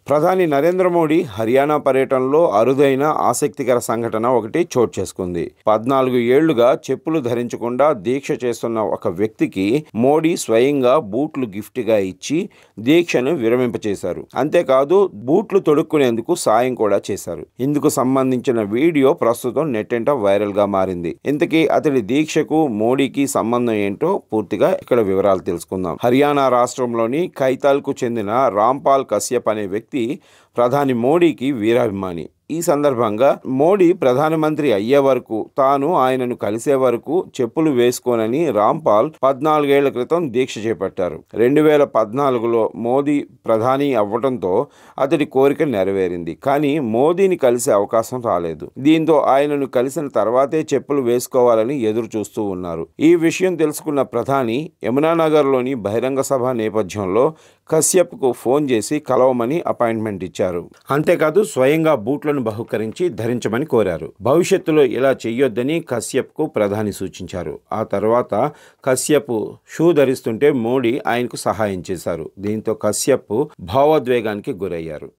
ప్రధాని నరేంద్ర మోడీ హర్యానా పర్యటనలో అరుదైన ఆసక్తికర సంఘటన ఒకటి చోటు చేసుకుంది. 14 ఏళ్లుగా చెప్పులు ధరించకుండా దీక్ష చేస్తున్న ఒక వ్యక్తికి మోడీ స్వయంగా బూట్లు గిఫ్ట్గా ఇచ్చి దీక్షను విరమింపచేశారు. అంతేకాదు బూట్లు తొడుక్కునేందుకు సాయం కూడా చేశారు. ఇందుకు సంబంధించిన వీడియో ప్రస్తుతం నెట్టింట వైరల్గా మారింది. ఇంతకీ అతడి దీక్షకు మోడీకి సంబంధం ఏంటో పూర్తిగా ఇక్కడ వివరాలు తెలుసుకుందాం. హర్యానా రాష్ట్రంలోని కైతాల్కు చెందిన రాంపాల్ కశ్యప్ అనే వ్యక్తి ప్రధాని మోడీకి వీరాభిమాని. ఈ సందర్భంగా మోడీ ప్రధానమంత్రి అయ్యే వరకు తాను ఆయనను కలిసే వరకు చెప్పులు వేసుకోనని రాంపాల్ 14 ఏళ్ల క్రితం దీక్ష చేపట్టారు. 2014లో మోదీ ప్రధాని అవ్వడంతో అతడి కోరిక నెరవేరింది. కానీ మోదీని కలిసే అవకాశం రాలేదు. దీంతో ఆయనను కలిసిన తర్వాతే చెప్పులు వేసుకోవాలని ఎదురు చూస్తూ ఉన్నారు. ఈ విషయం తెలుసుకున్న ప్రధాని యమునానగర్లోని బహిరంగ సభ నేపథ్యంలో కశ్యప్కు ఫోన్ చేసి కలవమని అపాయింట్మెంట్ ఇచ్చారు. అంతేకాదు స్వయంగా బూట్లను బహుకరించి ధరించమని కోరారు. భవిష్యత్తులో ఇలా చెయ్యొద్దని కశ్యప్కు ప్రధాని సూచించారు. ఆ తర్వాత కశ్యప్ షూ ధరిస్తుంటే మోడీ ఆయనకు సహాయం చేశారు. దీంతో కశ్యప్ భావోద్వేగానికి గురయ్యారు.